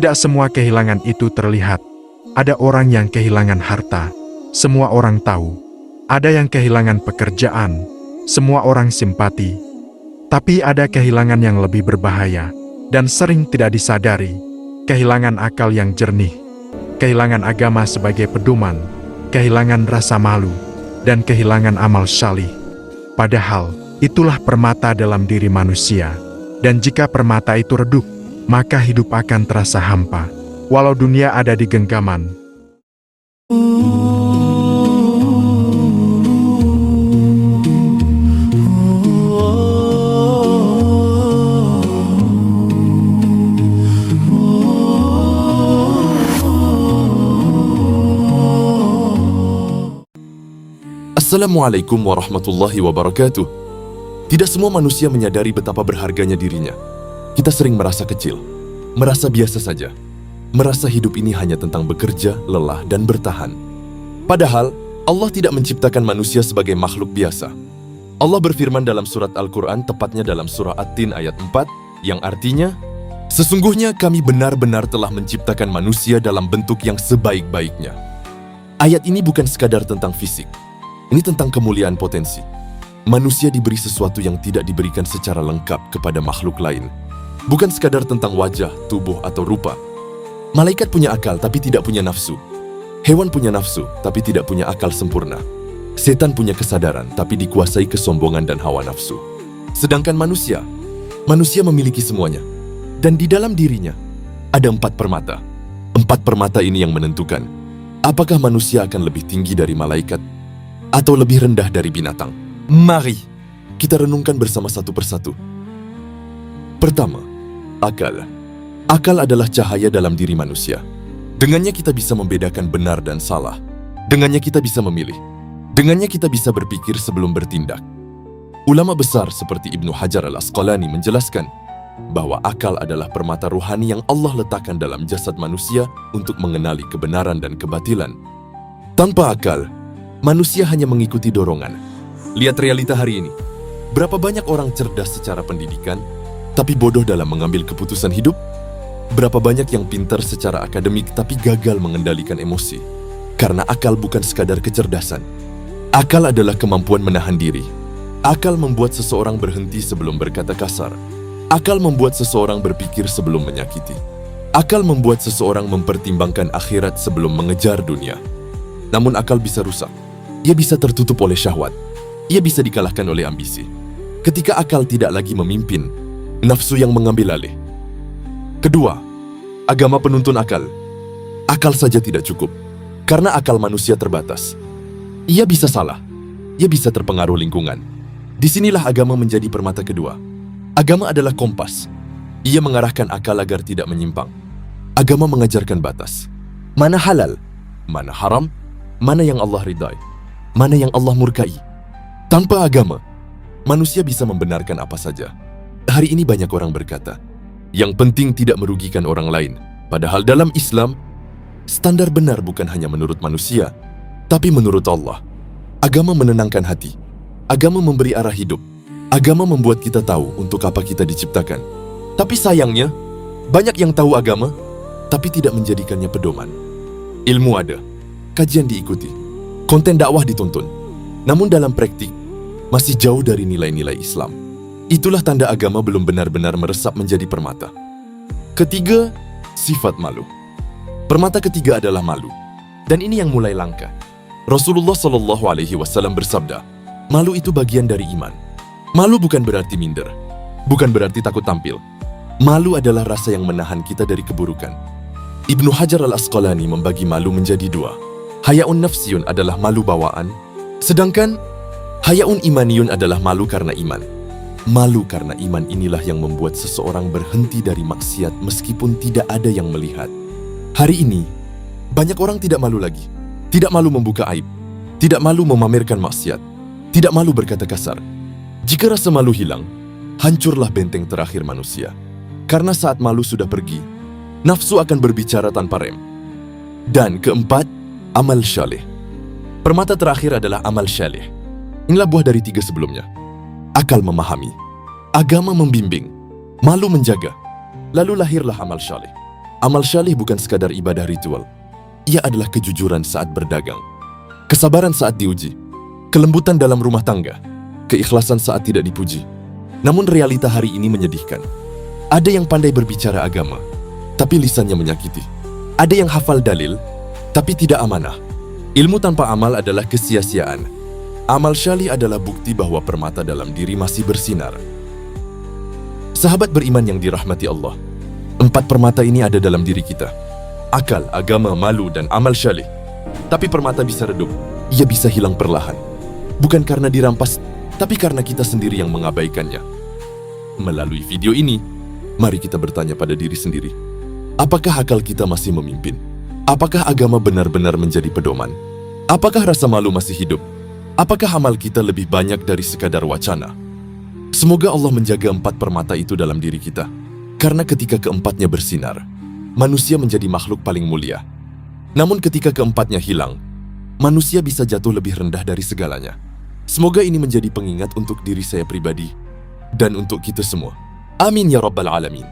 Tidak semua kehilangan itu terlihat. Ada orang yang kehilangan harta, semua orang tahu. Ada yang kehilangan pekerjaan, semua orang simpati. Tapi ada kehilangan yang lebih berbahaya, dan sering tidak disadari. Kehilangan akal yang jernih, kehilangan agama sebagai pedoman, kehilangan rasa malu, dan kehilangan amal syalih. Padahal, itulah permata dalam diri manusia. Dan jika permata itu redup, maka hidup akan terasa hampa, walau dunia ada di genggaman. Assalamualaikum warahmatullahi wabarakatuh. Tidak semua manusia menyadari betapa berharganya dirinya. Kita sering merasa kecil, merasa biasa saja, merasa hidup ini hanya tentang bekerja, lelah, dan bertahan. Padahal, Allah tidak menciptakan manusia sebagai makhluk biasa. Allah berfirman dalam surat Al-Quran, tepatnya dalam surah At-Tin ayat 4, yang artinya, sesungguhnya kami benar-benar telah menciptakan manusia dalam bentuk yang sebaik-baiknya. Ayat ini bukan sekadar tentang fisik. Ini tentang kemuliaan potensi. Manusia diberi sesuatu yang tidak diberikan secara lengkap kepada makhluk lain. Bukan sekadar tentang wajah, tubuh, atau rupa. Malaikat punya akal tapi tidak punya nafsu. Hewan punya nafsu tapi tidak punya akal sempurna. Setan punya kesadaran tapi dikuasai kesombongan dan hawa nafsu. Sedangkan manusia memiliki semuanya. Dan di dalam dirinya ada 4 permata. 4 permata ini yang menentukan apakah manusia akan lebih tinggi dari malaikat atau lebih rendah dari binatang. Mari kita renungkan bersama satu persatu. Pertama, akal. Akal adalah cahaya dalam diri manusia. Dengannya kita bisa membedakan benar dan salah. Dengannya kita bisa memilih. Dengannya kita bisa berpikir sebelum bertindak. Ulama besar seperti Ibnu Hajar Al-Asqalani menjelaskan bahwa akal adalah permata ruhani yang Allah letakkan dalam jasad manusia untuk mengenali kebenaran dan kebatilan. Tanpa akal, manusia hanya mengikuti dorongan. Lihat realita hari ini. Berapa banyak orang cerdas secara pendidikan, tapi bodoh dalam mengambil keputusan hidup? Berapa banyak yang pintar secara akademik, tapi gagal mengendalikan emosi? Karena akal bukan sekadar kecerdasan. Akal adalah kemampuan menahan diri. Akal membuat seseorang berhenti sebelum berkata kasar. Akal membuat seseorang berpikir sebelum menyakiti. Akal membuat seseorang mempertimbangkan akhirat sebelum mengejar dunia. Namun akal bisa rusak. Ia bisa tertutup oleh syahwat. Ia bisa dikalahkan oleh ambisi. Ketika akal tidak lagi memimpin, nafsu yang mengambil alih. Kedua, agama penuntun akal. Akal saja tidak cukup, karena akal manusia terbatas. Ia bisa salah. Ia bisa terpengaruh lingkungan. Disinilah agama menjadi permata kedua. Agama adalah kompas. Ia mengarahkan akal agar tidak menyimpang. Agama mengajarkan batas. Mana halal, mana haram, mana yang Allah ridai, mana yang Allah murkai. Tanpa agama, manusia bisa membenarkan apa saja. Hari ini banyak orang berkata, yang penting tidak merugikan orang lain. Padahal dalam Islam, standar benar bukan hanya menurut manusia, tapi menurut Allah. Agama menenangkan hati. Agama memberi arah hidup. Agama membuat kita tahu untuk apa kita diciptakan. Tapi sayangnya, banyak yang tahu agama, tapi tidak menjadikannya pedoman. Ilmu ada, kajian diikuti, konten dakwah dituntun. Namun dalam praktik, masih jauh dari nilai-nilai Islam. Itulah tanda agama belum benar-benar meresap menjadi permata. Ketiga, sifat malu. Permata ketiga adalah malu. Dan ini yang mulai langka. Rasulullah SAW bersabda, malu itu bagian dari iman. Malu bukan berarti minder. Bukan berarti takut tampil. Malu adalah rasa yang menahan kita dari keburukan. Ibnu Hajar Al-Asqalani membagi malu menjadi 2. Hayaun nafsiyun adalah malu bawaan, sedangkan hayaun imaniyun adalah malu karena iman. Malu karena iman inilah yang membuat seseorang berhenti dari maksiat meskipun tidak ada yang melihat. Hari ini, banyak orang tidak malu lagi. Tidak malu membuka aib. Tidak malu memamerkan maksiat. Tidak malu berkata kasar. Jika rasa malu hilang, hancurlah benteng terakhir manusia. Karena saat malu sudah pergi, nafsu akan berbicara tanpa rem. Dan keempat, amal syalih. Permata terakhir adalah amal syalih. Inilah buah dari 3 sebelumnya. Akal memahami, agama membimbing, malu menjaga, lalu lahirlah amal syalih. Amal syalih bukan sekadar ibadah ritual. Ia adalah kejujuran saat berdagang, kesabaran saat diuji, kelembutan dalam rumah tangga, keikhlasan saat tidak dipuji. Namun realita hari ini menyedihkan. Ada yang pandai berbicara agama, tapi lisannya menyakiti. Ada yang hafal dalil, tapi tidak amanah. Ilmu tanpa amal adalah kesia-siaan. Amal syalih adalah bukti bahwa permata dalam diri masih bersinar. Sahabat beriman yang dirahmati Allah, 4 permata ini ada dalam diri kita. Akal, agama, malu, dan amal syalih. Tapi permata bisa redup, ia bisa hilang perlahan. Bukan karena dirampas, tapi karena kita sendiri yang mengabaikannya. Melalui video ini, mari kita bertanya pada diri sendiri. Apakah akal kita masih memimpin? Apakah agama benar-benar menjadi pedoman? Apakah rasa malu masih hidup? Apakah amal kita lebih banyak dari sekadar wacana? Semoga Allah menjaga 4 permata itu dalam diri kita. Karena ketika keempatnya bersinar, manusia menjadi makhluk paling mulia. Namun ketika keempatnya hilang, manusia bisa jatuh lebih rendah dari segalanya. Semoga ini menjadi pengingat untuk diri saya pribadi dan untuk kita semua. Amin ya rabbal alamin.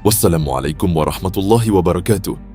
Wassalamualaikum warahmatullahi wabarakatuh.